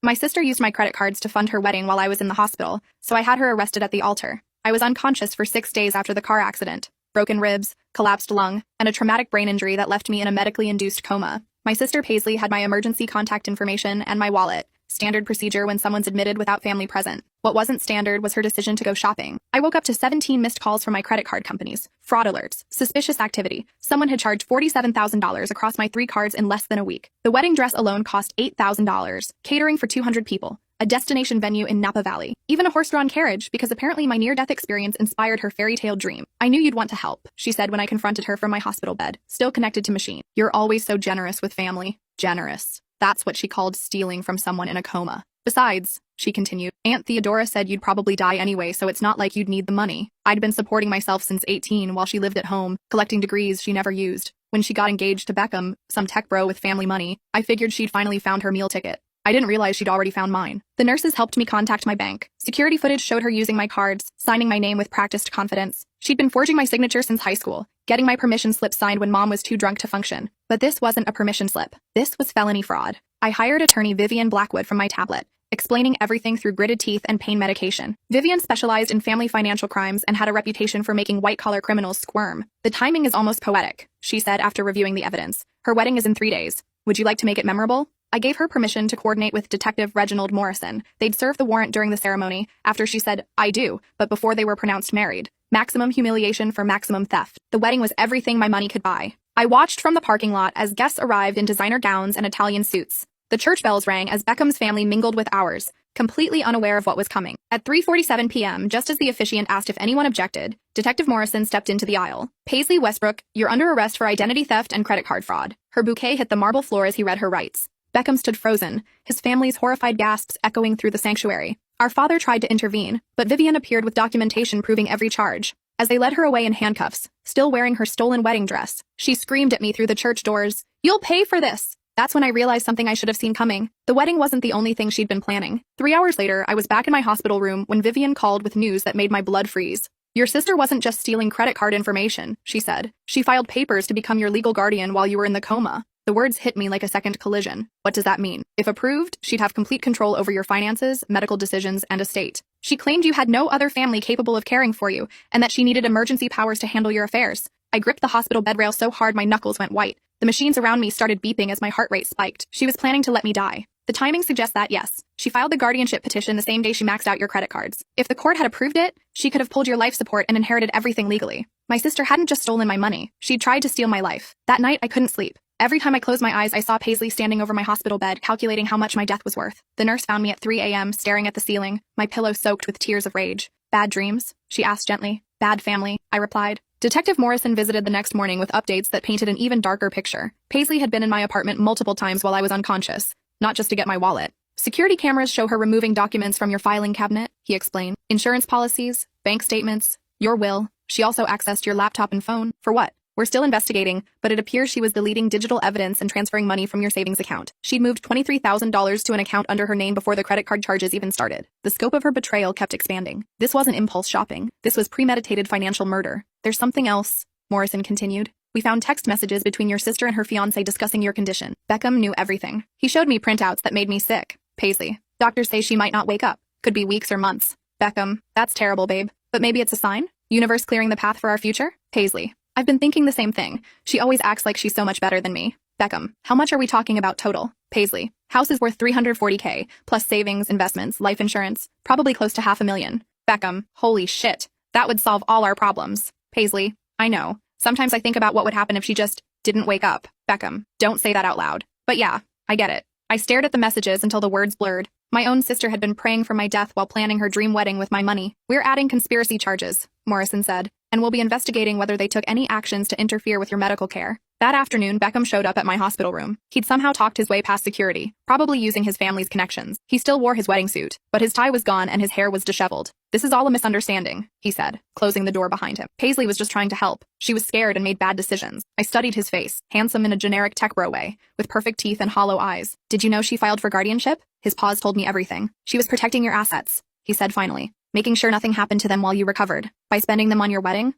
My sister used my credit cards to fund her wedding while I was in the hospital, so I had her arrested at the altar. I was unconscious for 6 days after the car accident. Broken ribs, collapsed lung, and a traumatic brain injury that left me in a medically induced coma. My sister Paisley had my emergency contact information and my wallet. Standard procedure when someone's admitted without family present. What wasn't standard was her decision to go shopping. I woke up to 17 missed calls from my credit card companies, fraud alerts, suspicious activity. Someone had charged $47,000 across my 3 cards in less than a week. The wedding dress alone cost $8,000, catering for 200 people, a destination venue in Napa Valley, even a horse-drawn carriage because apparently my near-death experience inspired her fairy tale dream. I knew you'd want to help, she said when I confronted her from my hospital bed, still connected to machine. You're always so generous with family. Generous. That's what she called stealing from someone in a coma. Besides, she continued, Aunt Theodora said you'd probably die anyway, so it's not like you'd need the money. I'd been supporting myself since 18 while she lived at home, collecting degrees she never used. When she got engaged to Beckham, some tech bro with family money, I figured she'd finally found her meal ticket. I didn't realize she'd already found mine. The nurses helped me contact my bank. Security footage showed her using my cards, signing my name with practiced confidence. She'd been forging my signature since high school, getting my permission slip signed when mom was too drunk to function. But this wasn't a permission slip. This was felony fraud. I hired attorney Vivian Blackwood from my tablet, explaining everything through gritted teeth and pain medication. Vivian specialized in family financial crimes and had a reputation for making white-collar criminals squirm. The timing is almost poetic, she said after reviewing the evidence. Her wedding is in 3 days. Would you like to make it memorable? I gave her permission to coordinate with Detective Reginald Morrison. They'd serve the warrant during the ceremony, after she said, I do, but before they were pronounced married. Maximum humiliation for maximum theft. The wedding was everything my money could buy. I watched from the parking lot as guests arrived in designer gowns and Italian suits. The church bells rang as Beckham's family mingled with ours, completely unaware of what was coming. At 3:47 p.m., just as the officiant asked if anyone objected, Detective Morrison stepped into the aisle. Paisley Westbrook, you're under arrest for identity theft and credit card fraud. Her bouquet hit the marble floor as he read her rights. Beckham stood frozen, his family's horrified gasps echoing through the sanctuary. Our father tried to intervene, but Vivian appeared with documentation proving every charge. As they led her away in handcuffs, still wearing her stolen wedding dress, she screamed at me through the church doors, "You'll pay for this!" That's when I realized something I should have seen coming. The wedding wasn't the only thing she'd been planning. 3 hours later, I was back in my hospital room when Vivian called with news that made my blood freeze. Your sister wasn't just stealing credit card information, she said. She filed papers to become your legal guardian while you were in the coma. The words hit me like a second collision. What does that mean? If approved, she'd have complete control over your finances, medical decisions, and estate. She claimed you had no other family capable of caring for you, and that she needed emergency powers to handle your affairs. I gripped the hospital bed rail so hard my knuckles went white. The machines around me started beeping as my heart rate spiked. She was planning to let me die. The timing suggests that, yes. She filed the guardianship petition the same day she maxed out your credit cards. If the court had approved it, she could have pulled your life support and inherited everything legally. My sister hadn't just stolen my money. She'd tried to steal my life. That night, I couldn't sleep. Every time I closed my eyes, I saw Paisley standing over my hospital bed, calculating how much my death was worth. The nurse found me at 3 a.m., staring at the ceiling, my pillow soaked with tears of rage. Bad dreams? She asked gently. Bad family, I replied. Detective Morrison visited the next morning with updates that painted an even darker picture. Paisley had been in my apartment multiple times while I was unconscious, not just to get my wallet. Security cameras show her removing documents from your filing cabinet, he explained. Insurance policies, bank statements, your will. She also accessed your laptop and phone. For what? We're still investigating, but it appears she was deleting digital evidence and transferring money from your savings account. She'd moved $23,000 to an account under her name before the credit card charges even started. The scope of her betrayal kept expanding. This wasn't impulse shopping. This was premeditated financial murder. There's something else, Morrison continued. We found text messages between your sister and her fiancé discussing your condition. Beckham knew everything. He showed me printouts that made me sick. Paisley. Doctors say she might not wake up. Could be weeks or months. Beckham. That's terrible, babe. But maybe it's a sign? Universe clearing the path for our future? Paisley. I've been thinking the same thing. She always acts like she's so much better than me. Beckham. How much are we talking about total? Paisley. House is worth $340K, plus savings, investments, life insurance. Probably close to $500,000. Beckham. Holy shit. That would solve all our problems. Paisley. I know. Sometimes I think about what would happen if she just didn't wake up. Beckham. Don't say that out loud. But yeah, I get it. I stared at the messages until the words blurred. My own sister had been praying for my death while planning her dream wedding with my money. We're adding conspiracy charges, Morrison said, and we'll be investigating whether they took any actions to interfere with your medical care. That afternoon, Beckham showed up at my hospital room. He'd somehow talked his way past security, probably using his family's connections. He still wore his wedding suit, but his tie was gone and his hair was disheveled. This is all a misunderstanding, he said, closing the door behind him. Paisley was just trying to help. She was scared and made bad decisions. I studied his face, handsome in a generic tech bro way, with perfect teeth and hollow eyes. Did you know she filed for guardianship? His pause told me everything. She was protecting your assets, he said finally, making sure nothing happened to them while you recovered. By spending them on your wedding?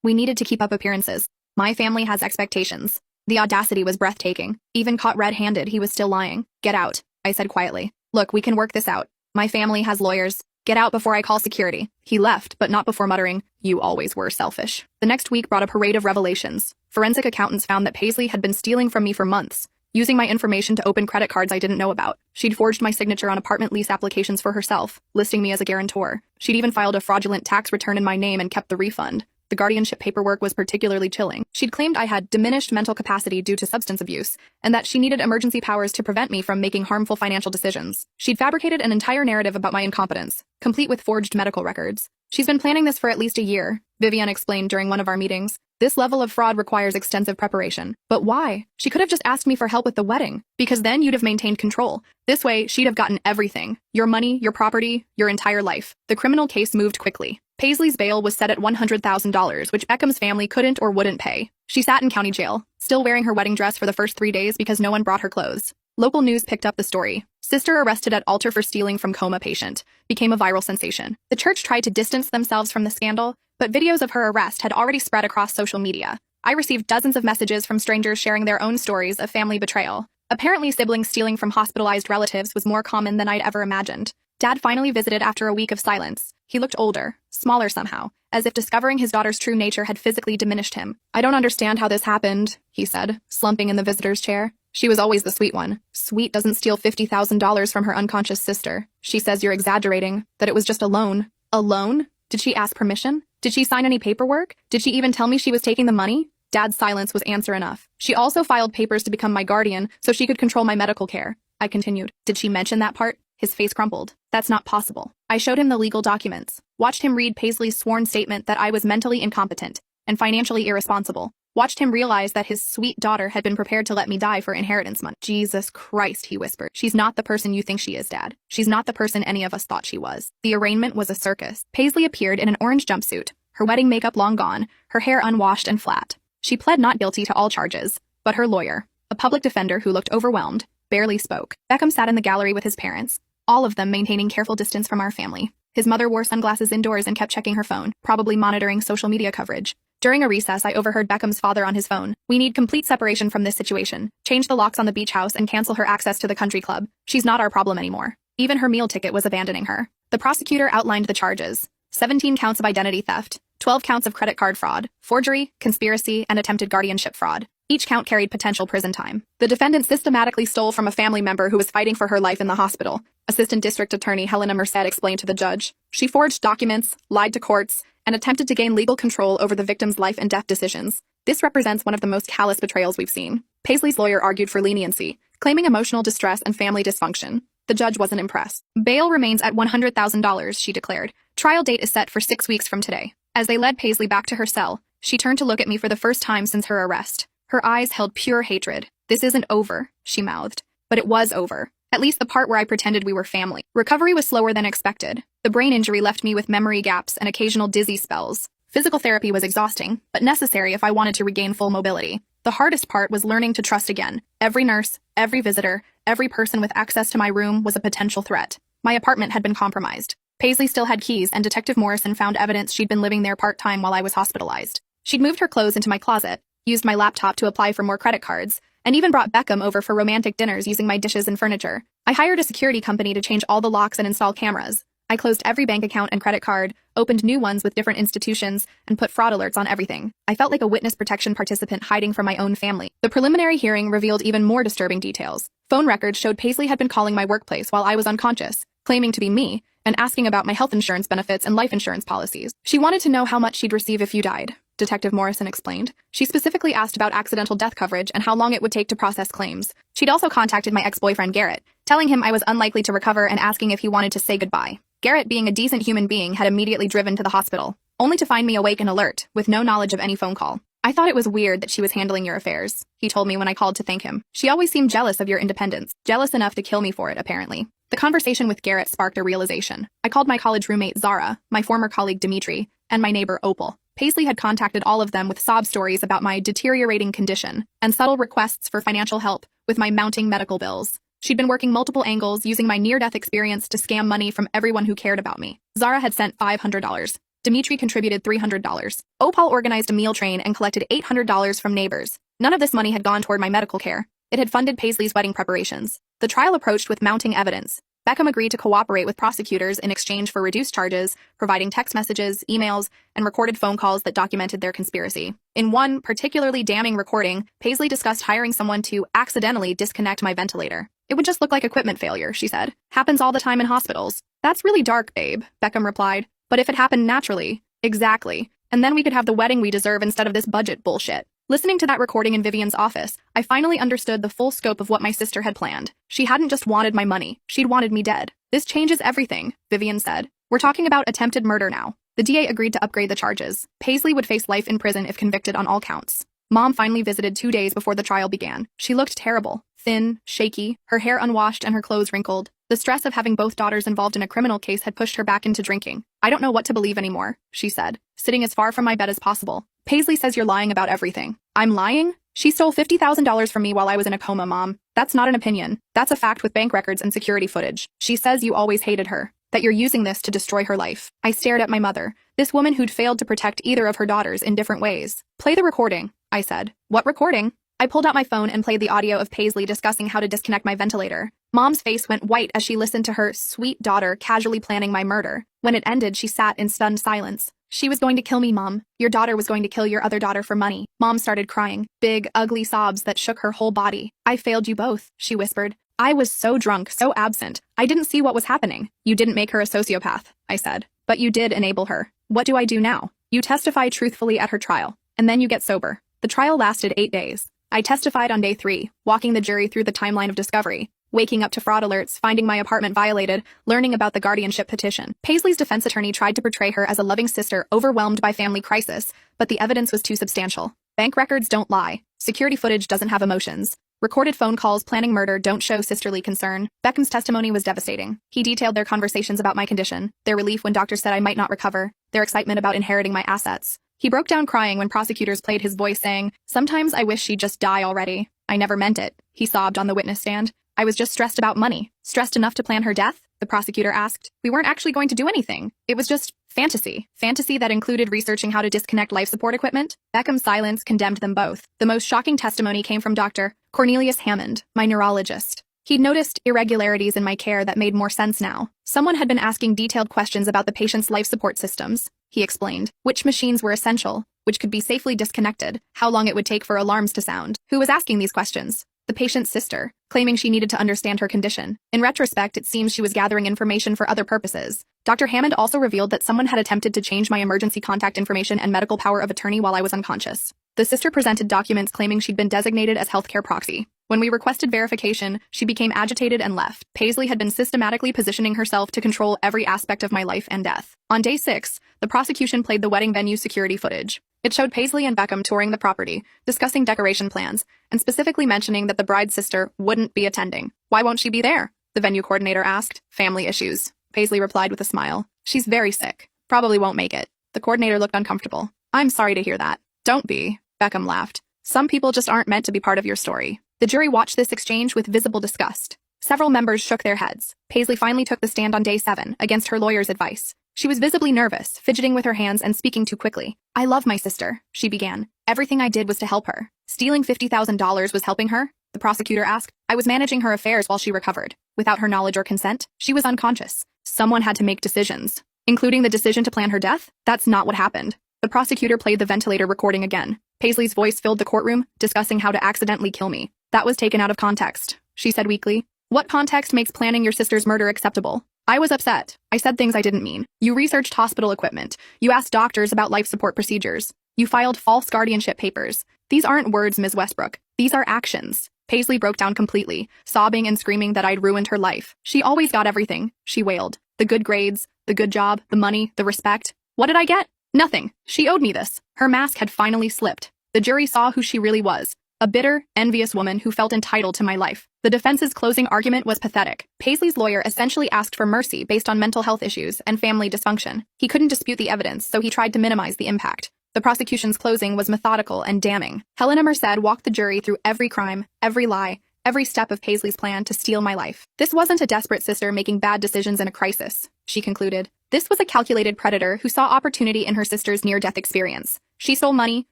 We needed to keep up appearances. My family has expectations. The audacity was breathtaking. Even caught red-handed, he was still lying. Get out. I said quietly. Look, we can work this out. My family has lawyers. Get out before I call security. He left, but not before muttering, "You always were selfish." The next week brought a parade of revelations. Forensic accountants found that Paisley had been stealing from me for months, using my information to open credit cards I didn't know about. She'd forged my signature on apartment lease applications for herself, listing me as a guarantor. She'd even filed a fraudulent tax return in my name and kept the refund. The guardianship paperwork was particularly chilling. She'd claimed I had diminished mental capacity due to substance abuse, and that she needed emergency powers to prevent me from making harmful financial decisions. She'd fabricated an entire narrative about my incompetence, complete with forged medical records. She's been planning this for at least a year, Vivian explained during one of our meetings. This level of fraud requires extensive preparation. But why? She could have just asked me for help with the wedding, because then you'd have maintained control. This way, she'd have gotten everything. Your money, your property, your entire life. The criminal case moved quickly. Paisley's bail was set at $100,000, which Beckham's family couldn't or wouldn't pay. She sat in county jail, still wearing her wedding dress for the first 3 days because no one brought her clothes. Local news picked up the story. Sister arrested at altar for stealing from coma patient. Became a viral sensation. The church tried to distance themselves from the scandal, but videos of her arrest had already spread across social media. I received dozens of messages from strangers sharing their own stories of family betrayal. Apparently, siblings stealing from hospitalized relatives was more common than I'd ever imagined. Dad finally visited after a week of silence. He looked older, smaller somehow, as if discovering his daughter's true nature had physically diminished him. "I don't understand how this happened," he said, slumping in the visitor's chair. "She was always the sweet one. Sweet doesn't steal $50,000 from her unconscious sister. She says you're exaggerating, that it was just a loan." "A loan? Did she ask permission? Did she sign any paperwork? Did she even tell me she was taking the money?" Dad's silence was answer enough. "She also filed papers to become my guardian so she could control my medical care," I continued. "Did she mention that part?" His face crumpled. "That's not possible." I showed him the legal documents, watched him read Paisley's sworn statement that I was mentally incompetent and financially irresponsible, watched him realize that his sweet daughter had been prepared to let me die for inheritance money. "Jesus Christ," he whispered. "She's not the person you think she is, Dad. She's not the person any of us thought she was." The arraignment was a circus. Paisley appeared in an orange jumpsuit, her wedding makeup long gone, her hair unwashed and flat. She pled not guilty to all charges, but her lawyer, a public defender who looked overwhelmed, barely spoke. Beckham sat in the gallery with his parents, all of them maintaining careful distance from our family. His mother wore sunglasses indoors and kept checking her phone, probably monitoring social media coverage. During a recess, I overheard Beckham's father on his phone. "We need complete separation from this situation. Change the locks on the beach house and cancel her access to the country club. She's not our problem anymore." Even her meal ticket was abandoning her. The prosecutor outlined the charges: 17 counts of identity theft, 12 counts of credit card fraud, forgery, conspiracy, and attempted guardianship fraud. Each count carried potential prison time. The defendant systematically stole from a family member who was fighting for her life in the hospital. Assistant District Attorney Helena Merced explained to the judge. She forged documents, lied to courts, and attempted to gain legal control over the victim's life and death decisions. This represents one of the most callous betrayals we've seen. Paisley's lawyer argued for leniency, claiming emotional distress and family dysfunction. The judge wasn't impressed. "Bail remains at $100,000, she declared. "Trial date is set for 6 weeks from today." As they led Paisley back to her cell, she turned to look at me for the first time since her arrest. Her eyes held pure hatred. "This isn't over," she mouthed. But it was over. At least the part where I pretended we were family. Recovery was slower than expected. The brain injury left me with memory gaps and occasional dizzy spells. Physical therapy was exhausting, but necessary if I wanted to regain full mobility. The hardest part was learning to trust again. Every nurse, every visitor, every person with access to my room was a potential threat. My apartment had been compromised. Paisley still had keys, and Detective Morrison found evidence she'd been living there part-time while I was hospitalized. She'd moved her clothes into my closet, used my laptop to apply for more credit cards, and even brought Beckham over for romantic dinners using my dishes and furniture. I hired a security company to change all the locks and install cameras. I closed every bank account and credit card, opened new ones with different institutions, and put fraud alerts on everything. I felt like a witness protection participant hiding from my own family. The preliminary hearing revealed even more disturbing details. Phone records showed Paisley had been calling my workplace while I was unconscious, claiming to be me, and asking about my health insurance benefits and life insurance policies. She wanted to know how much she'd receive if you died, Detective Morrison explained. She specifically asked about accidental death coverage and how long it would take to process claims. She'd also contacted my ex-boyfriend Garrett, telling him I was unlikely to recover and asking if he wanted to say goodbye. Garrett, being a decent human being, had immediately driven to the hospital, only to find me awake and alert, with no knowledge of any phone call. "I thought it was weird that she was handling your affairs," he told me when I called to thank him. "She always seemed jealous of your independence, jealous enough to kill me for it, apparently." The conversation with Garrett sparked a realization. I called my college roommate Zara, my former colleague Dimitri, and my neighbor Opal. Paisley had contacted all of them with sob stories about my deteriorating condition and subtle requests for financial help with my mounting medical bills. She'd been working multiple angles, using my near-death experience to scam money from everyone who cared about me. Zara had sent $500. Dimitri contributed $300. Opal organized a meal train and collected $800 from neighbors. None of this money had gone toward my medical care. It had funded Paisley's wedding preparations. The trial approached with mounting evidence. Beckham agreed to cooperate with prosecutors in exchange for reduced charges, providing text messages, emails, and recorded phone calls that documented their conspiracy. In one particularly damning recording, Paisley discussed hiring someone to accidentally disconnect my ventilator. It would just look like equipment failure, she said. Happens all the time in hospitals. That's really dark, babe, Beckham replied. But if it happened naturally, exactly. And then we could have the wedding we deserve instead of this budget bullshit. Listening to that recording in Vivian's office, I finally understood the full scope of what my sister had planned. She hadn't just wanted my money, she'd wanted me dead. This changes everything, Vivian said. We're talking about attempted murder now. The DA agreed to upgrade the charges. Paisley would face life in prison if convicted on all counts. Mom finally visited 2 days before the trial began. She looked terrible, thin, shaky, her hair unwashed and her clothes wrinkled. The stress of having both daughters involved in a criminal case had pushed her back into drinking. I don't know what to believe anymore, she said, sitting as far from my bed as possible. Paisley says you're lying about everything. I'm lying? She stole $50,000 from me while I was in a coma, Mom. That's not an opinion. That's a fact with bank records and security footage. She says you always hated her, that you're using this to destroy her life. I stared at my mother, this woman who'd failed to protect either of her daughters in different ways. Play the recording, I said. What recording? I pulled out my phone and played the audio of Paisley discussing how to disconnect my ventilator. Mom's face went white as she listened to her sweet daughter casually planning my murder. When it ended, she sat in stunned silence. She was going to kill me, Mom. Your daughter was going to kill your other daughter for money. Mom started crying, big, ugly sobs that shook her whole body. I failed you both, she whispered. I was so drunk, so absent. I didn't see what was happening. You didn't make her a sociopath, I said. But you did enable her. What do I do now? You testify truthfully at her trial, and then you get sober. The trial lasted 8 days. I testified on day 3, walking the jury through the timeline of discovery, waking up to fraud alerts, finding my apartment violated, learning about the guardianship petition. Paisley's defense attorney tried to portray her as a loving sister overwhelmed by family crisis, but the evidence was too substantial. Bank records don't lie. Security footage doesn't have emotions. Recorded phone calls planning murder don't show sisterly concern. Beckham's testimony was devastating. He detailed their conversations about my condition, their relief when doctors said I might not recover, their excitement about inheriting my assets. He broke down crying when prosecutors played his voice saying, "Sometimes I wish she'd just die already. I never meant it," he sobbed on the witness stand. I was just stressed about money. Stressed enough to plan her death? The prosecutor asked. We weren't actually going to do anything. It was just fantasy. Fantasy that included researching how to disconnect life support equipment. Beckham's silence condemned them both. The most shocking testimony came from Dr. Cornelius Hammond, my neurologist. He'd noticed irregularities in my care that made more sense now. Someone had been asking detailed questions about the patient's life support systems, he explained. Which machines were essential, which could be safely disconnected, how long it would take for alarms to sound. Who was asking these questions? The patient's sister, claiming she needed to understand her condition. In retrospect, it seems she was gathering information for other purposes. Dr. Hammond also revealed that someone had attempted to change my emergency contact information and medical power of attorney while I was unconscious. The sister presented documents claiming she'd been designated as healthcare proxy. When we requested verification, she became agitated and left. Paisley had been systematically positioning herself to control every aspect of my life and death. On day 6, the prosecution played the wedding venue security footage. It showed Paisley and Beckham touring the property, discussing decoration plans, and specifically mentioning that the bride's sister wouldn't be attending. Why won't she be there? The venue coordinator asked. Family issues. Paisley replied with a smile. She's very sick. Probably won't make it. The coordinator looked uncomfortable. I'm sorry to hear that. Don't be. Beckham laughed. Some people just aren't meant to be part of your story. The jury watched this exchange with visible disgust. Several members shook their heads. Paisley finally took the stand on day 7, against her lawyer's advice. She was visibly nervous, fidgeting with her hands and speaking too quickly. I love my sister, she began. Everything I did was to help her. Stealing $50,000 was helping her? The prosecutor asked. I was managing her affairs while she recovered. Without her knowledge or consent, she was unconscious. Someone had to make decisions. Including the decision to plan her death? That's not what happened. The prosecutor played the ventilator recording again. Paisley's voice filled the courtroom, discussing how to accidentally kill me. That was taken out of context, she said weakly. What context makes planning your sister's murder acceptable? I was upset. I said things I didn't mean. You researched hospital equipment. You asked doctors about life support procedures. You filed false guardianship papers. These aren't words, Ms. Westbrook. These are actions. Paisley broke down completely, sobbing and screaming that I'd ruined her life. She always got everything, she wailed. The good grades, the good job, the money, the respect. What did I get? Nothing. She owed me this. Her mask had finally slipped. The jury saw who she really was. A bitter, envious woman who felt entitled to my life. The defense's closing argument was pathetic. Paisley's lawyer essentially asked for mercy based on mental health issues and family dysfunction. He couldn't dispute the evidence, so he tried to minimize the impact. The prosecution's closing was methodical and damning. Helena Merced walked the jury through every crime, every lie, every step of Paisley's plan to steal my life. This wasn't a desperate sister making bad decisions in a crisis, she concluded. This was a calculated predator who saw opportunity in her sister's near-death experience. She stole money,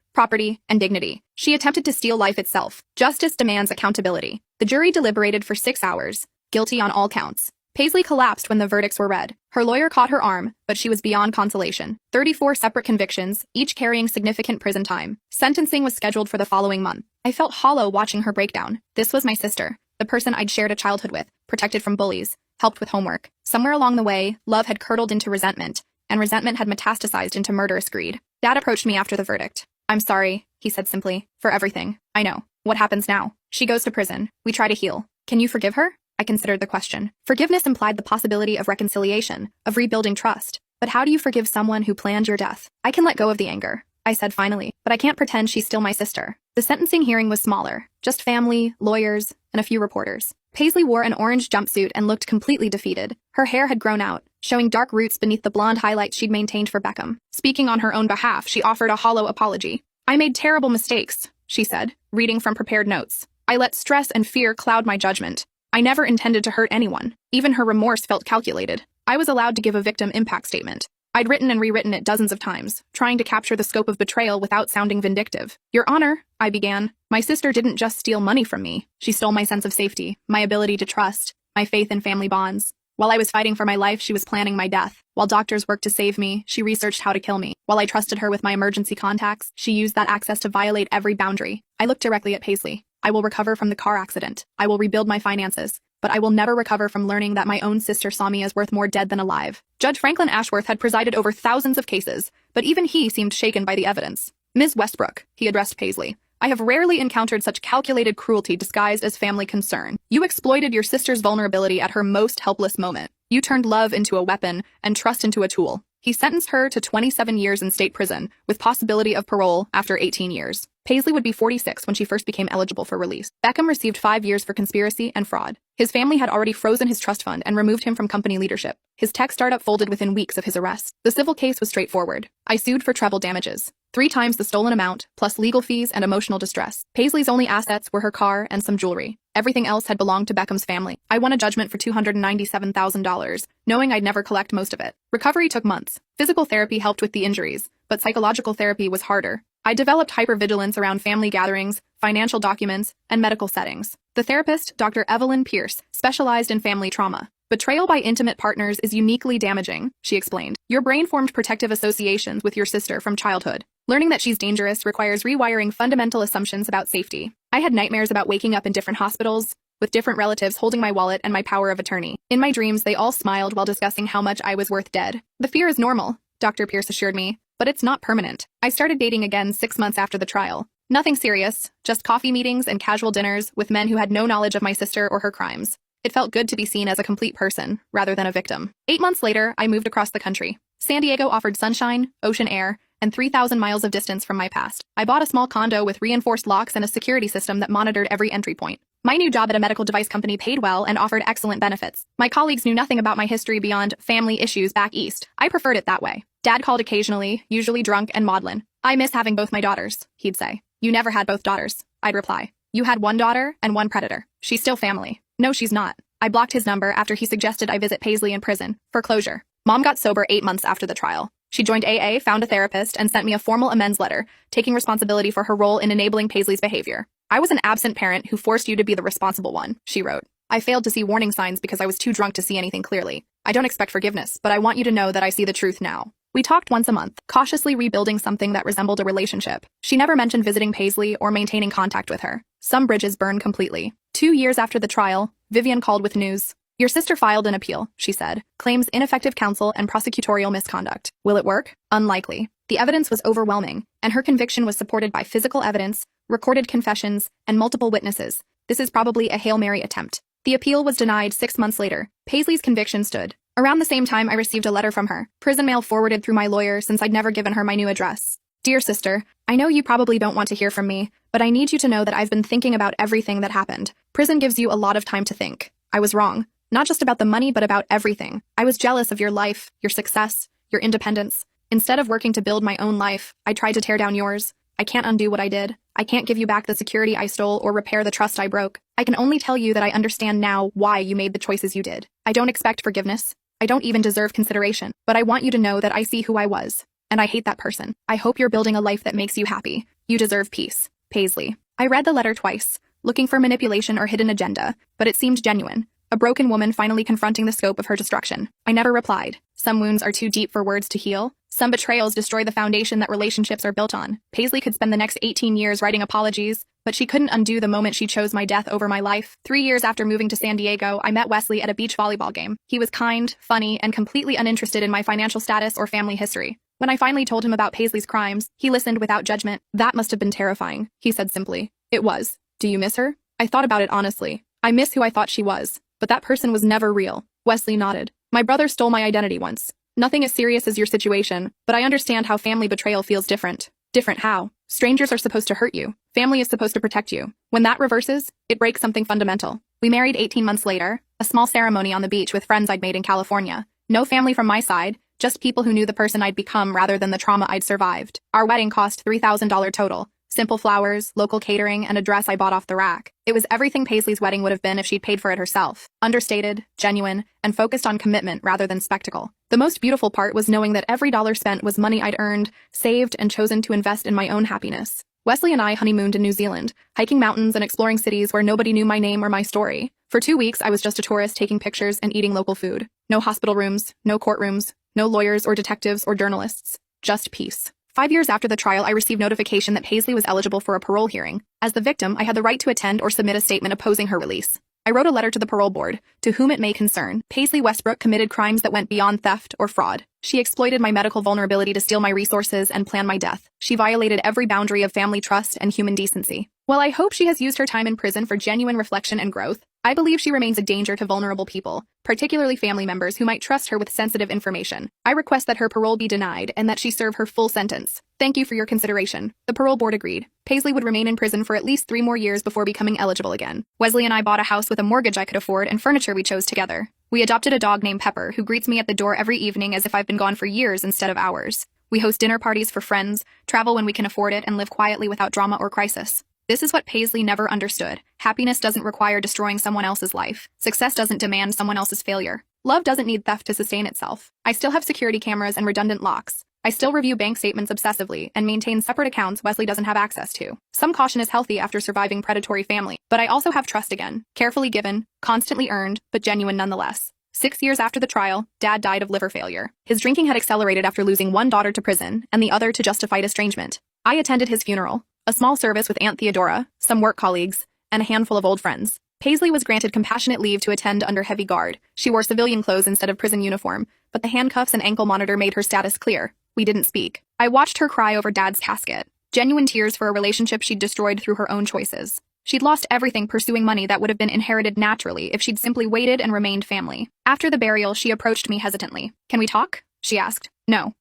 property, and dignity. She attempted to steal life itself. Justice demands accountability. The jury deliberated for 6 hours, guilty on all counts. Paisley collapsed when the verdicts were read. Her lawyer caught her arm, but she was beyond consolation. 34 separate convictions, each carrying significant prison time. Sentencing was scheduled for the following month. I felt hollow watching her breakdown. This was my sister, the person I'd shared a childhood with, protected from bullies, helped with homework. Somewhere along the way, love had curdled into resentment, and resentment had metastasized into murderous greed. Dad approached me after the verdict. "I'm sorry," he said simply, "for everything. I know. What happens now? She goes to prison. We try to heal. Can you forgive her?" I considered the question. Forgiveness implied the possibility of reconciliation, of rebuilding trust. But how do you forgive someone who planned your death? "I can let go of the anger," I said finally, "but I can't pretend she's still my sister." The sentencing hearing was smaller, just family, lawyers, and a few reporters. Paisley wore an orange jumpsuit and looked completely defeated. Her hair had grown out, showing dark roots beneath the blonde highlights she'd maintained for Beckham. Speaking on her own behalf, she offered a hollow apology. "I made terrible mistakes," she said, reading from prepared notes. "I let stress and fear cloud my judgment. I never intended to hurt anyone." Even her remorse felt calculated. I was allowed to give a victim impact statement. I'd written and rewritten it dozens of times, trying to capture the scope of betrayal without sounding vindictive. "Your Honor," I began, "my sister didn't just steal money from me. She stole my sense of safety, my ability to trust, my faith in family bonds. While I was fighting for my life, she was planning my death. While doctors worked to save me, she researched how to kill me. While I trusted her with my emergency contacts, she used that access to violate every boundary." I looked directly at Paisley. "I will recover from the car accident. I will rebuild my finances. But I will never recover from learning that my own sister saw me as worth more dead than alive." Judge Franklin Ashworth had presided over thousands of cases, but even he seemed shaken by the evidence. "Ms. Westbrook," he addressed Paisley, "I have rarely encountered such calculated cruelty disguised as family concern. You exploited your sister's vulnerability at her most helpless moment. You turned love into a weapon and trust into a tool." He sentenced her to 27 years in state prison, with possibility of parole after 18 years. Paisley would be 46 when she first became eligible for release. Beckham received 5 years for conspiracy and fraud. His family had already frozen his trust fund and removed him from company leadership. His tech startup folded within weeks of his arrest. The civil case was straightforward. I sued for treble damages, 3 times the stolen amount, plus legal fees and emotional distress. Paisley's only assets were her car and some jewelry. Everything else had belonged to Beckham's family. I won a judgment for $297,000, knowing I'd never collect most of it. Recovery took months. Physical therapy helped with the injuries, but psychological therapy was harder. I developed hypervigilance around family gatherings, financial documents, and medical settings. The therapist, Dr. Evelyn Pierce, specialized in family trauma. "Betrayal by intimate partners is uniquely damaging," she explained. "Your brain formed protective associations with your sister from childhood. Learning that she's dangerous requires rewiring fundamental assumptions about safety. I had nightmares about waking up in different hospitals, with different relatives holding my wallet and my power of attorney. In my dreams, they all smiled while discussing how much I was worth dead. The fear is normal," Dr. Pierce assured me, "but it's not permanent." I started dating again 6 months after the trial. Nothing serious, just coffee meetings and casual dinners with men who had no knowledge of my sister or her crimes. It felt good to be seen as a complete person, rather than a victim. 8 months later, I moved across the country. San Diego offered sunshine, ocean air, and 3,000 miles of distance from my past. I bought a small condo with reinforced locks and a security system that monitored every entry point. My new job at a medical device company paid well and offered excellent benefits. My colleagues knew nothing about my history beyond family issues back east. I preferred it that way. Dad called occasionally, usually drunk and maudlin. "I miss having both my daughters," he'd say. "You never had both daughters," I'd reply. "You had one daughter and one predator. She's still family." "No, she's not." I blocked his number after he suggested I visit Paisley in prison for closure. Mom got sober 8 months after the trial. She joined AA, found a therapist, and sent me a formal amends letter, taking responsibility for her role in enabling Paisley's behavior. "I was an absent parent who forced you to be the responsible one," she wrote. "I failed to see warning signs because I was too drunk to see anything clearly. I don't expect forgiveness, but I want you to know that I see the truth now." We talked once a month, cautiously rebuilding something that resembled a relationship. She never mentioned visiting Paisley or maintaining contact with her. Some bridges burned completely. 2 years after the trial, Vivian called with news. "Your sister filed an appeal," she said, "claims ineffective counsel and prosecutorial misconduct. Will it work? Unlikely." The evidence was overwhelming, and her conviction was supported by physical evidence, recorded confessions, and multiple witnesses. This is probably a Hail Mary attempt. The appeal was denied 6 months later. Paisley's conviction stood. Around the same time, I received a letter from her, prison mail forwarded through my lawyer since I'd never given her my new address. "Dear sister, I know you probably don't want to hear from me, but I need you to know that I've been thinking about everything that happened. Prison gives you a lot of time to think. I was wrong. Not just about the money, but about everything. I was jealous of your life, your success, your independence. Instead of working to build my own life, I tried to tear down yours. I can't undo what I did. I can't give you back the security I stole or repair the trust I broke. I can only tell you that I understand now why you made the choices you did. I don't expect forgiveness. I don't even deserve consideration, but I want you to know that I see who I was. and I hate that person. I hope you're building a life that makes you happy. You deserve peace. Paisley. I read the letter twice, looking for manipulation or hidden agenda, but it seemed genuine. A broken woman finally confronting the scope of her destruction. I never replied. Some wounds are too deep for words to heal. Some betrayals destroy the foundation that relationships are built on. Paisley could spend the next 18 years writing apologies, but she couldn't undo the moment she chose my death over my life. 3 years after moving to San Diego, I met Wesley at a beach volleyball game. He was kind, funny, and completely uninterested in my financial status or family history. When I finally told him about Paisley's crimes, he listened without judgment. That must have been terrifying, he said simply. It was. Do you miss her? I thought about it honestly. I miss who I thought she was. But that person was never real. Wesley nodded. My brother stole my identity once. Nothing as serious as your situation, but I understand how family betrayal feels different. Different how? Strangers are supposed to hurt you. Family is supposed to protect you. When that reverses, it breaks something fundamental. We married 18 months later, a small ceremony on the beach with friends I'd made in California. No family from my side, just people who knew the person I'd become rather than the trauma I'd survived. Our wedding cost $3,000 total. Simple flowers, local catering, and a dress I bought off the rack. It was everything Paisley's wedding would have been if she'd paid for it herself. Understated, genuine, and focused on commitment rather than spectacle. The most beautiful part was knowing that every dollar spent was money I'd earned, saved, and chosen to invest in my own happiness. Wesley and I honeymooned in New Zealand, hiking mountains and exploring cities where nobody knew my name or my story. For 2 weeks, I was just a tourist taking pictures and eating local food. No hospital rooms, no courtrooms, no lawyers or detectives or journalists. Just peace. 5 years after the trial, I received notification that Paisley was eligible for a parole hearing. As the victim, I had the right to attend or submit a statement opposing her release. I wrote a letter to the parole board, to whom it may concern. Paisley Westbrook committed crimes that went beyond theft or fraud. She exploited my medical vulnerability to steal my resources and plan my death. She violated every boundary of family trust and human decency. While I hope she has used her time in prison for genuine reflection and growth, I believe she remains a danger to vulnerable people, particularly family members who might trust her with sensitive information. I request that her parole be denied and that she serve her full sentence. Thank you for your consideration. The parole board agreed. Paisley would remain in prison for at least 3 more years before becoming eligible again. Wesley and I bought a house with a mortgage I could afford and furniture we chose together. We adopted a dog named Pepper who greets me at the door every evening as if I've been gone for years instead of hours. We host dinner parties for friends, travel when we can afford it, and live quietly without drama or crisis. This is what Paisley never understood. Happiness doesn't require destroying someone else's life. Success doesn't demand someone else's failure. Love doesn't need theft to sustain itself. I still have security cameras and redundant locks. I still review bank statements obsessively and maintain separate accounts Wesley doesn't have access to. Some caution is healthy after surviving predatory family, but I also have trust again. Carefully given, constantly earned, but genuine nonetheless. 6 years after the trial, Dad died of liver failure. His drinking had accelerated after losing one daughter to prison and the other to justified estrangement. I attended his funeral. A small service with Aunt Theodora, some work colleagues, and a handful of old friends. Paisley was granted compassionate leave to attend under heavy guard. She wore civilian clothes instead of prison uniform, but the handcuffs and ankle monitor made her status clear. We didn't speak. I watched her cry over Dad's casket. Genuine tears for a relationship she'd destroyed through her own choices. She'd lost everything pursuing money that would have been inherited naturally if she'd simply waited and remained family. After the burial, she approached me hesitantly. Can we talk? She asked. No.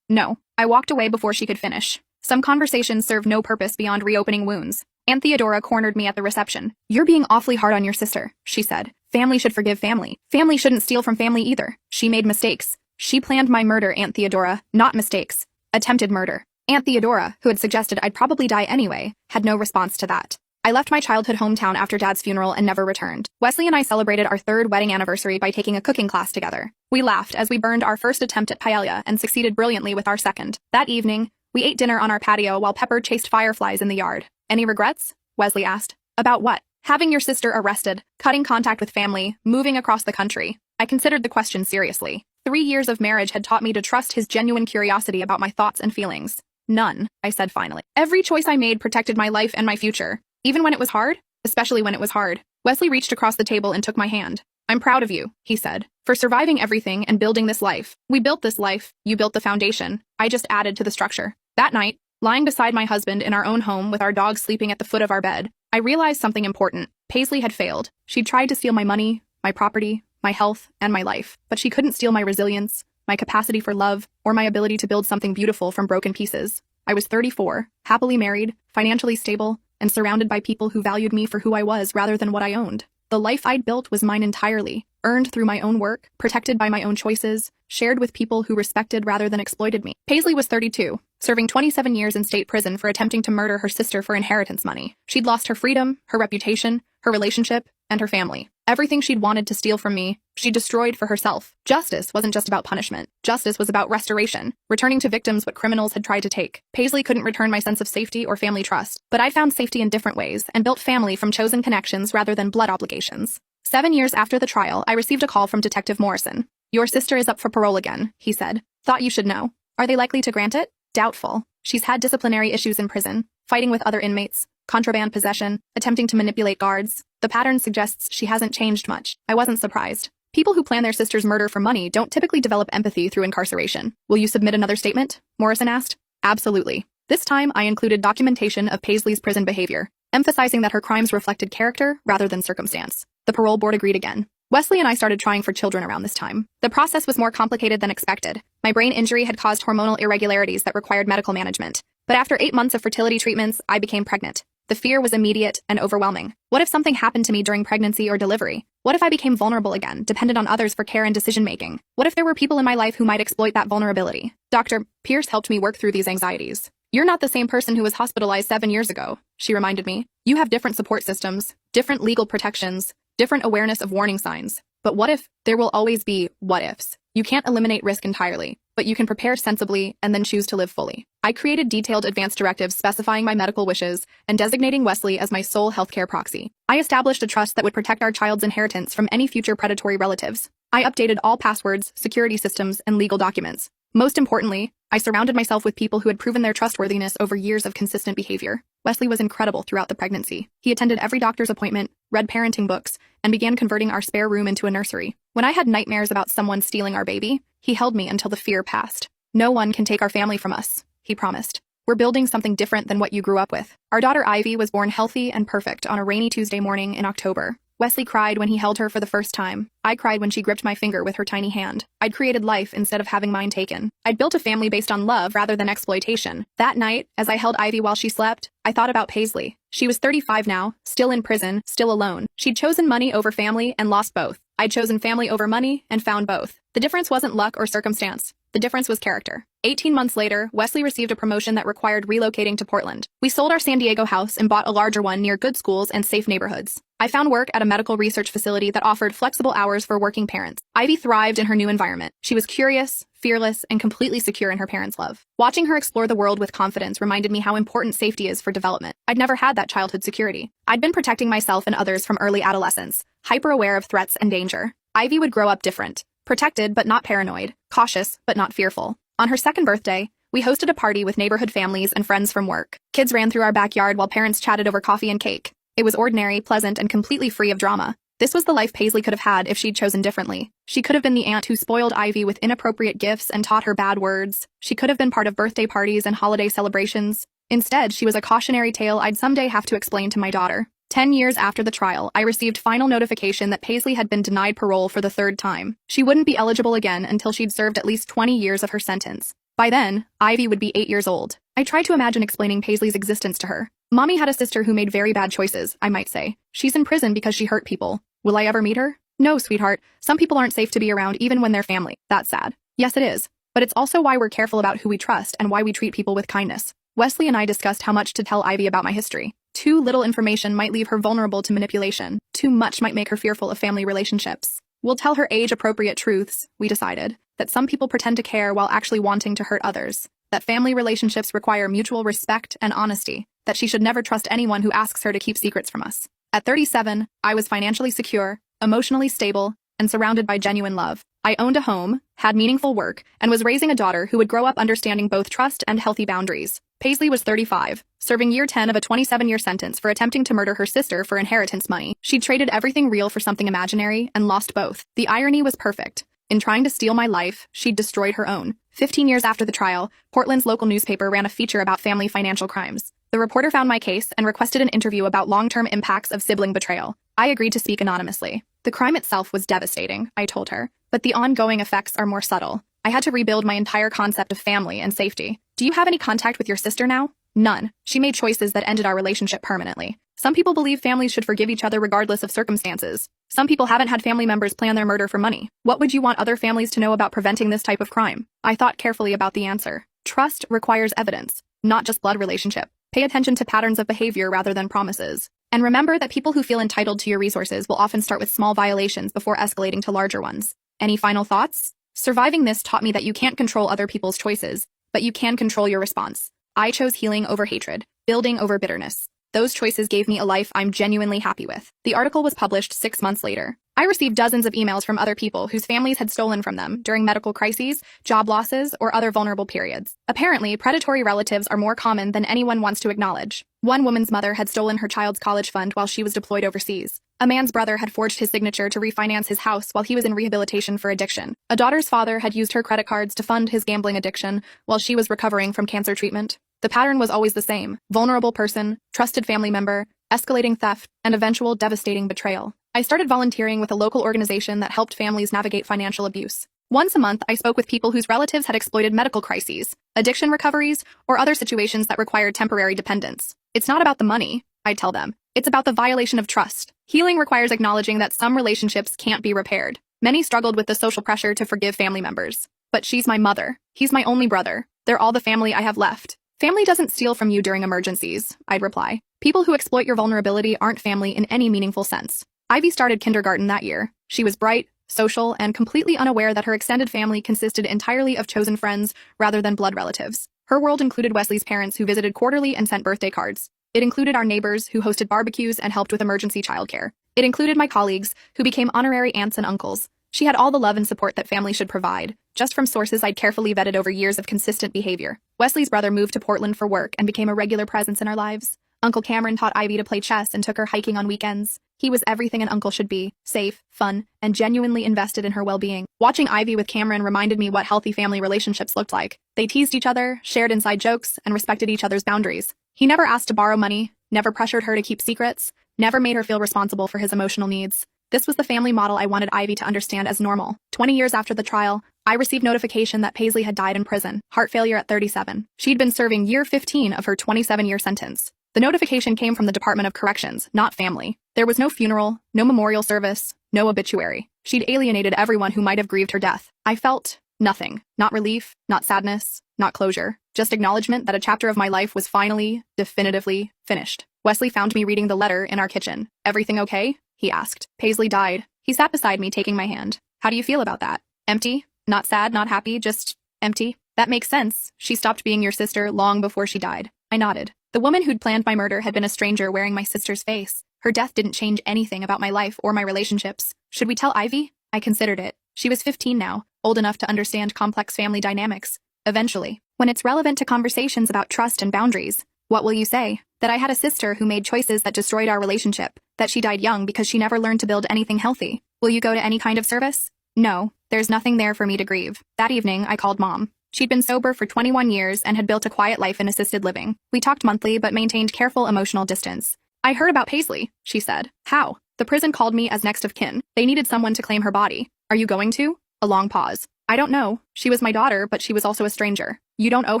No. I walked away before she could finish. Some conversations serve no purpose beyond reopening wounds. Aunt Theodora cornered me at the reception. You're being awfully hard on your sister, she said. Family should forgive family. Family shouldn't steal from family either. She made mistakes. She planned my murder, Aunt Theodora, not mistakes. Attempted murder. Aunt Theodora, who had suggested I'd probably die anyway, had no response to that. I left my childhood hometown after Dad's funeral and never returned. Wesley and I celebrated our 3rd wedding anniversary by taking a cooking class together. We laughed as we burned our first attempt at paella and succeeded brilliantly with our second. That evening, we ate dinner on our patio while Pepper chased fireflies in the yard. Any regrets? Wesley asked. About what? Having your sister arrested, cutting contact with family, moving across the country. I considered the question seriously. 3 years of marriage had taught me to trust his genuine curiosity about my thoughts and feelings. None, I said finally. Every choice I made protected my life and my future. Even when it was hard? Especially when it was hard. Wesley reached across the table and took my hand. I'm proud of you, he said, for surviving everything and building this life. We built this life, you built the foundation. I just added to the structure. That night, lying beside my husband in our own home with our dog sleeping at the foot of our bed, I realized something important. Paisley had failed. She'd tried to steal my money, my property, my health, and my life, but she couldn't steal my resilience, my capacity for love, or my ability to build something beautiful from broken pieces. I was 34, happily married, financially stable, and surrounded by people who valued me for who I was rather than what I owned. The life I'd built was mine entirely, earned through my own work, protected by my own choices, shared with people who respected rather than exploited me. Paisley was 32, serving 27 years in state prison for attempting to murder her sister for inheritance money. She'd lost her freedom, her reputation, her relationship, and her family. Everything she'd wanted to steal from me, she destroyed for herself. Justice wasn't just about punishment. Justice was about restoration, returning to victims what criminals had tried to take. Paisley couldn't return my sense of safety or family trust, but I found safety in different ways and built family from chosen connections rather than blood obligations. 7 years after the trial, I received a call from Detective Morrison. "Your sister is up for parole again," he said. "Thought you should know. Are they likely to grant it?" "Doubtful. She's had disciplinary issues in prison, fighting with other inmates, contraband possession, attempting to manipulate guards. The pattern suggests she hasn't changed much." I wasn't surprised. People who plan their sister's murder for money don't typically develop empathy through incarceration. "Will you submit another statement?" Morrison asked. "Absolutely." This time, I included documentation of Paisley's prison behavior, emphasizing that her crimes reflected character rather than circumstance. The parole board agreed again. Wesley and I started trying for children around this time. The process was more complicated than expected. My brain injury had caused hormonal irregularities that required medical management. But after 8 months of fertility treatments, I became pregnant. The fear was immediate and overwhelming. What if something happened to me during pregnancy or delivery? What if I became vulnerable again, dependent on others for care and decision-making? What if there were people in my life who might exploit that vulnerability? Dr. Pierce helped me work through these anxieties. "You're not the same person who was hospitalized 7 years ago," she reminded me. "You have different support systems, different legal protections, different awareness of warning signs. But what if? There will always be what ifs. You can't eliminate risk entirely, but you can prepare sensibly and then choose to live fully." I created detailed advance directives specifying my medical wishes and designating Wesley as my sole healthcare proxy. I established a trust that would protect our child's inheritance from any future predatory relatives. I updated all passwords, security systems, and legal documents. Most importantly, I surrounded myself with people who had proven their trustworthiness over years of consistent behavior. Wesley was incredible throughout the pregnancy. He attended every doctor's appointment, read parenting books, and began converting our spare room into a nursery. When I had nightmares about someone stealing our baby, he held me until the fear passed. "No one can take our family from us," he promised. "We're building something different than what you grew up with." Our daughter Ivy was born healthy and perfect on a rainy Tuesday morning in October. Wesley cried when he held her for the first time. I cried when she gripped my finger with her tiny hand. I'd created life instead of having mine taken. I'd built a family based on love rather than exploitation. That night, as I held Ivy while she slept, I thought about Paisley. She was 35 now, still in prison, still alone. She'd chosen money over family and lost both. I'd chosen family over money and found both. The difference wasn't luck or circumstance. The difference was character. 18 months later, Wesley received a promotion that required relocating to Portland. We sold our San Diego house and bought a larger one near good schools and safe neighborhoods. I found work at a medical research facility that offered flexible hours for working parents. Ivy thrived in her new environment. She was curious, fearless, and completely secure in her parents' love. Watching her explore the world with confidence reminded me how important safety is for development. I'd never had that childhood security. I'd been protecting myself and others from early adolescence, hyper-aware of threats and danger. Ivy would grow up different. Protected but not paranoid, cautious but not fearful. On her second birthday, we hosted a party with neighborhood families and friends from work. Kids ran through our backyard while parents chatted over coffee and cake. It was ordinary, pleasant, and completely free of drama. This was the life Paisley could have had if she'd chosen differently. She could have been the aunt who spoiled Ivy with inappropriate gifts and taught her bad words. She could have been part of birthday parties and holiday celebrations. Instead, she was a cautionary tale I'd someday have to explain to my daughter. 10 years after the trial, I received final notification that Paisley had been denied parole for the third time. She wouldn't be eligible again until she'd served at least 20 years of her sentence. By then, Ivy would be 8 years old. I tried to imagine explaining Paisley's existence to her. Mommy had a sister who made very bad choices, I might say. She's in prison because she hurt people. Will I ever meet her? No, sweetheart. Some people aren't safe to be around even when they're family. That's sad. Yes, it is. But it's also why we're careful about who we trust and why we treat people with kindness. Wesley and I discussed how much to tell Ivy about my history. Too little information might leave her vulnerable to manipulation. Too much might make her fearful of family relationships. We'll tell her age-appropriate truths, we decided. That some people pretend to care while actually wanting to hurt others. That family relationships require mutual respect and honesty. That she should never trust anyone who asks her to keep secrets from us. At 37, I was financially secure, emotionally stable, and surrounded by genuine love. I owned a home, had meaningful work, and was raising a daughter who would grow up understanding both trust and healthy boundaries. Paisley was 35, serving year 10 of a 27-year sentence for attempting to murder her sister for inheritance money. She'd traded everything real for something imaginary and lost both. The irony was perfect. In trying to steal my life, she'd destroyed her own. 15 years after the trial, Portland's local newspaper ran a feature about family financial crimes. The reporter found my case and requested an interview about long-term impacts of sibling betrayal. I agreed to speak anonymously. The crime itself was devastating, I told her, but the ongoing effects are more subtle. I had to rebuild my entire concept of family and safety. Do you have any contact with your sister now? None. She made choices that ended our relationship permanently. Some people believe families should forgive each other regardless of circumstances. Some people haven't had family members plan their murder for money. What would you want other families to know about preventing this type of crime? I thought carefully about the answer. Trust requires evidence, not just blood relationship. Pay attention to patterns of behavior rather than promises. And remember that people who feel entitled to your resources will often start with small violations before escalating to larger ones. Any final thoughts? Surviving this taught me that you can't control other people's choices, but you can control your response. I chose healing over hatred, building over bitterness. Those choices gave me a life I'm genuinely happy with. The article was published 6 months later. I received dozens of emails from other people whose families had stolen from them during medical crises, job losses, or other vulnerable periods. Apparently, predatory relatives are more common than anyone wants to acknowledge. One woman's mother had stolen her child's college fund while she was deployed overseas. A man's brother had forged his signature to refinance his house while he was in rehabilitation for addiction. A daughter's father had used her credit cards to fund his gambling addiction while she was recovering from cancer treatment. The pattern was always the same: vulnerable person, trusted family member, escalating theft, and eventual devastating betrayal. I started volunteering with a local organization that helped families navigate financial abuse. Once a month, I spoke with people whose relatives had exploited medical crises, addiction recoveries, or other situations that required temporary dependence. It's not about the money, I'd tell them. It's about the violation of trust. Healing requires acknowledging that some relationships can't be repaired. Many struggled with the social pressure to forgive family members. But she's my mother. He's my only brother. They're all the family I have left. Family doesn't steal from you during emergencies, I'd reply. People who exploit your vulnerability aren't family in any meaningful sense. Ivy started kindergarten that year. She was bright, social, and completely unaware that her extended family consisted entirely of chosen friends rather than blood relatives. Her world included Wesley's parents, who visited quarterly and sent birthday cards. It included our neighbors, who hosted barbecues and helped with emergency childcare. It included my colleagues, who became honorary aunts and uncles. She had all the love and support that family should provide, just from sources I'd carefully vetted over years of consistent behavior. Wesley's brother moved to Portland for work and became a regular presence in our lives. Uncle Cameron taught Ivy to play chess and took her hiking on weekends. He was everything an uncle should be: safe, fun, and genuinely invested in her well-being. Watching Ivy with Cameron reminded me what healthy family relationships looked like. They teased each other, shared inside jokes, and respected each other's boundaries. He never asked to borrow money, never pressured her to keep secrets, never made her feel responsible for his emotional needs. This was the family model I wanted Ivy to understand as normal. 20 years after the trial, I received notification that Paisley had died in prison, heart failure at 37. She'd been serving year 15 of her 27-year sentence. The notification came from the Department of Corrections, not family. There was no funeral, no memorial service, no obituary. She'd alienated everyone who might have grieved her death. I felt nothing. Not relief, not sadness, not closure. Just acknowledgement that a chapter of my life was finally, definitively finished. Wesley found me reading the letter in our kitchen. "Everything okay?" he asked. "Paisley died." He sat beside me, taking my hand. "How do you feel about that?" "Empty. Not sad, not happy, just empty." "That makes sense. She stopped being your sister long before she died." I nodded. The woman who'd planned my murder had been a stranger wearing my sister's face. Her death didn't change anything about my life or my relationships. Should we tell Ivy? I considered it. She was 15 now, old enough to understand complex family dynamics. Eventually, when it's relevant to conversations about trust and boundaries, what will you say? That I had a sister who made choices that destroyed our relationship, that she died young because she never learned to build anything healthy. Will you go to any kind of service? No, there's nothing there for me to grieve. That evening, I called Mom. She'd been sober for 21 years and had built a quiet life in assisted living. We talked monthly but maintained careful emotional distance. "I heard about Paisley," she said. "How?" "The prison called me as next of kin. They needed someone to claim her body." "Are you going to?" A long pause. "I don't know. She was my daughter, but she was also a stranger." "You don't owe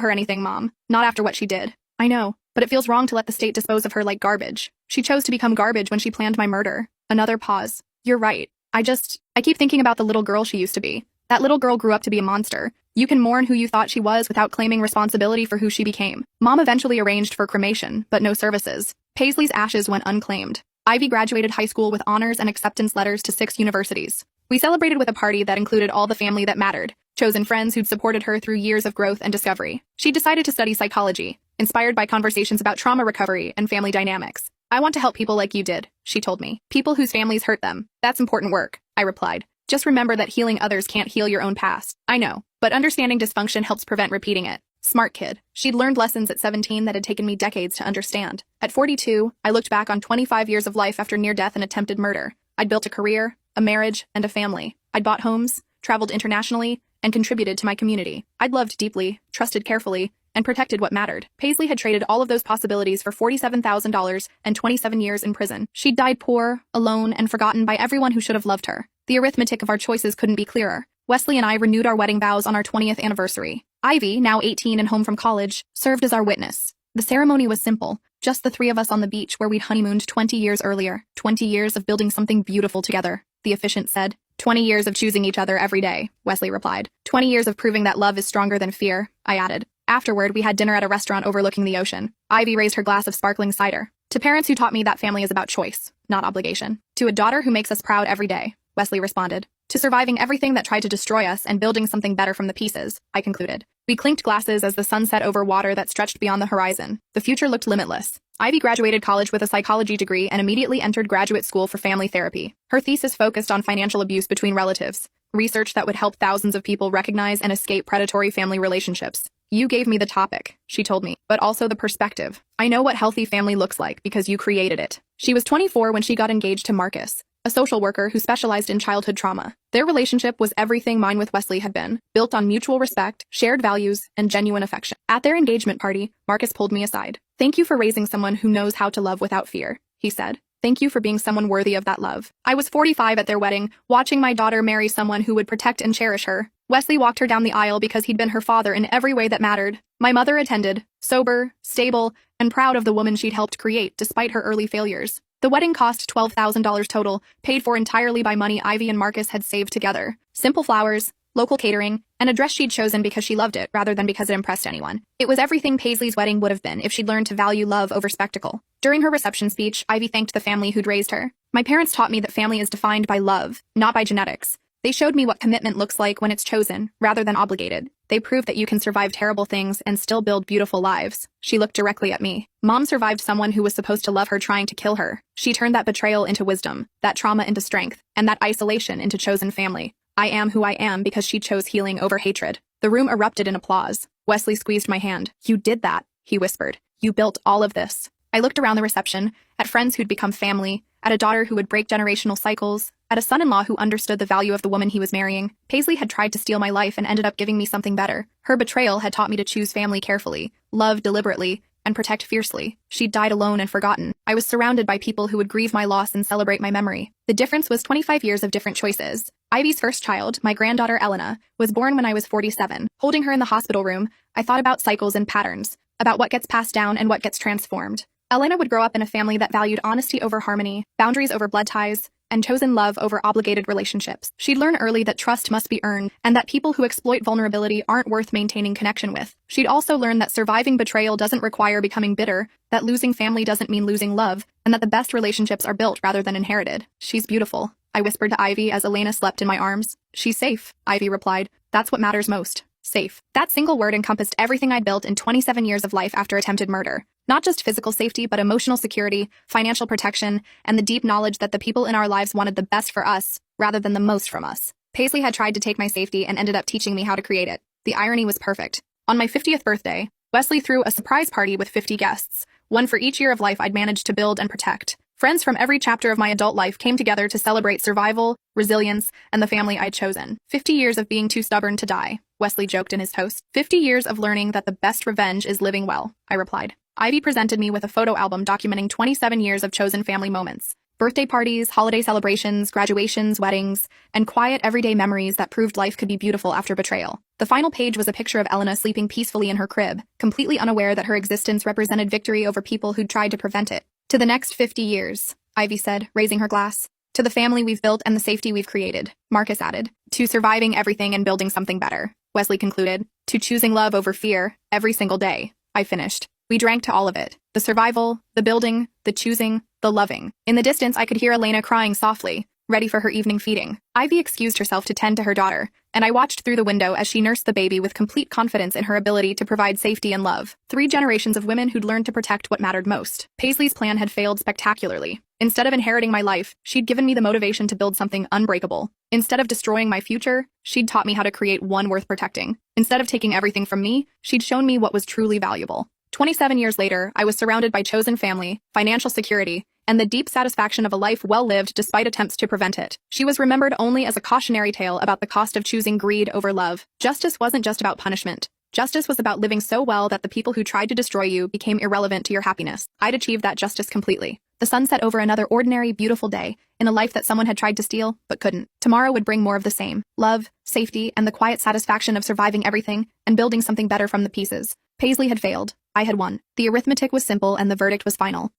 her anything, Mom. Not after what she did." "I know, but it feels wrong to let the state dispose of her like garbage. She chose to become garbage when she planned my murder." Another pause. "You're right. I keep thinking about the little girl she used to be. That little girl grew up to be a monster. You can mourn who you thought she was without claiming responsibility for who she became." Mom eventually arranged for cremation, but no services. Paisley's ashes went unclaimed. Ivy graduated high school with honors and acceptance letters to 6 universities. We celebrated with a party that included all the family that mattered, chosen friends who'd supported her through years of growth and discovery. She decided to study psychology, inspired by conversations about trauma recovery and family dynamics. "I want to help people like you did," she told me. "People whose families hurt them. That's important work," I replied. "Just remember that healing others can't heal your own past." "I know, but understanding dysfunction helps prevent repeating it." Smart kid. She'd learned lessons at 17 that had taken me decades to understand. At 42, I looked back on 25 years of life after near death and attempted murder. I'd built a career, a marriage, and a family. I'd bought homes, traveled internationally, and contributed to my community. I'd loved deeply, trusted carefully, and protected what mattered. Paisley had traded all of those possibilities for $47,000 and 27 years in prison. She'd died poor, alone, and forgotten by everyone who should have loved her. The arithmetic of our choices couldn't be clearer. Wesley and I renewed our wedding vows on our 20th anniversary. Ivy, now 18 and home from college, served as our witness. The ceremony was simple, just the 3 of us on the beach where we'd honeymooned 20 years earlier. 20 years of building something beautiful together, the officiant said. 20 years of choosing each other every day, Wesley replied. 20 years of proving that love is stronger than fear, I added. Afterward, we had dinner at a restaurant overlooking the ocean. Ivy raised her glass of sparkling cider. To parents who taught me that family is about choice, not obligation. To a daughter who makes us proud every day, Wesley responded. To surviving everything that tried to destroy us and building something better from the pieces, I concluded. We clinked glasses as the sun set over water that stretched beyond the horizon. The future looked limitless. Ivy graduated college with a psychology degree and immediately entered graduate school for family therapy. Her thesis focused on financial abuse between relatives, research that would help thousands of people recognize and escape predatory family relationships. You gave me the topic, she told me, but also the perspective. I know what healthy family looks like because you created it. She was 24 when she got engaged to Marcus, a social worker who specialized in childhood trauma. Their relationship was everything mine with Wesley had been, built on mutual respect, shared values, and genuine affection. At their engagement party, Marcus pulled me aside. Thank you for raising someone who knows how to love without fear, he said. Thank you for being someone worthy of that love. I was 45 at their wedding, watching my daughter marry someone who would protect and cherish her. Wesley walked her down the aisle because he'd been her father in every way that mattered. My mother attended, sober, stable, and proud of the woman she'd helped create despite her early failures. The wedding cost $12,000 total, paid for entirely by money Ivy and Marcus had saved together. Simple flowers, local catering, and a dress she'd chosen because she loved it rather than because it impressed anyone. It was everything Paisley's wedding would have been if she'd learned to value love over spectacle. During her reception speech, Ivy thanked the family who'd raised her. My parents taught me that family is defined by love, not by genetics. They showed me what commitment looks like when it's chosen, rather than obligated. They proved that you can survive terrible things and still build beautiful lives. She looked directly at me. Mom survived someone who was supposed to love her trying to kill her. She turned that betrayal into wisdom, that trauma into strength, and that isolation into chosen family. I am who I am because she chose healing over hatred. The room erupted in applause. Wesley squeezed my hand. You did that, he whispered. You built all of this. I looked around the reception, at friends who'd become family, at a daughter who would break generational cycles, at a son-in-law who understood the value of the woman he was marrying. Paisley had tried to steal my life and ended up giving me something better. Her betrayal had taught me to choose family carefully, love deliberately, and protect fiercely. She'd died alone and forgotten. I was surrounded by people who would grieve my loss and celebrate my memory. The difference was 25 years of different choices. Ivy's first child, my granddaughter Elena, was born when I was 47. Holding her in the hospital room, I thought about cycles and patterns, about what gets passed down and what gets transformed. Elena would grow up in a family that valued honesty over harmony, boundaries over blood ties, and chosen love over obligated relationships. She'd learn early that trust must be earned, and that people who exploit vulnerability aren't worth maintaining connection with. She'd also learn that surviving betrayal doesn't require becoming bitter, that losing family doesn't mean losing love, and that the best relationships are built rather than inherited. She's beautiful, I whispered to Ivy as Elena slept in my arms. She's safe, Ivy replied. That's what matters most. Safe. That single word encompassed everything I'd built in 27 years of life after attempted murder. Not just physical safety, but emotional security, financial protection, and the deep knowledge that the people in our lives wanted the best for us, rather than the most from us. Paisley had tried to take my safety and ended up teaching me how to create it. The irony was perfect. On my 50th birthday, Wesley threw a surprise party with 50 guests, one for each year of life I'd managed to build and protect. Friends from every chapter of my adult life came together to celebrate survival, resilience, and the family I'd chosen. 50 years of being too stubborn to die, Wesley joked in his toast. 50 years of learning that the best revenge is living well, I replied. Ivy presented me with a photo album documenting 27 years of chosen family moments. Birthday parties, holiday celebrations, graduations, weddings, and quiet everyday memories that proved life could be beautiful after betrayal. The final page was a picture of Elena sleeping peacefully in her crib, completely unaware that her existence represented victory over people who'd tried to prevent it. To the next 50 years, Ivy said, raising her glass. To the family we've built and the safety we've created, Marcus added. To surviving everything and building something better, Wesley concluded. To choosing love over fear, every single day, I finished. We drank to all of it. The survival, the building, the choosing, the loving. In the distance, I could hear Elena crying softly, ready for her evening feeding. Ivy excused herself to tend to her daughter, and I watched through the window as she nursed the baby with complete confidence in her ability to provide safety and love. 3 generations of women who'd learned to protect what mattered most. Paisley's plan had failed spectacularly. Instead of inheriting my life, she'd given me the motivation to build something unbreakable. Instead of destroying my future, she'd taught me how to create one worth protecting. Instead of taking everything from me, she'd shown me what was truly valuable. 27 years later, I was surrounded by chosen family, financial security, and the deep satisfaction of a life well lived despite attempts to prevent it. She was remembered only as a cautionary tale about the cost of choosing greed over love. Justice wasn't just about punishment. Justice was about living so well that the people who tried to destroy you became irrelevant to your happiness. I'd achieved that justice completely. The sun set over another ordinary, beautiful day, in a life that someone had tried to steal, but couldn't. Tomorrow would bring more of the same. Love, safety, and the quiet satisfaction of surviving everything and building something better from the pieces. Paisley had failed. I had won. The arithmetic was simple and the verdict was final.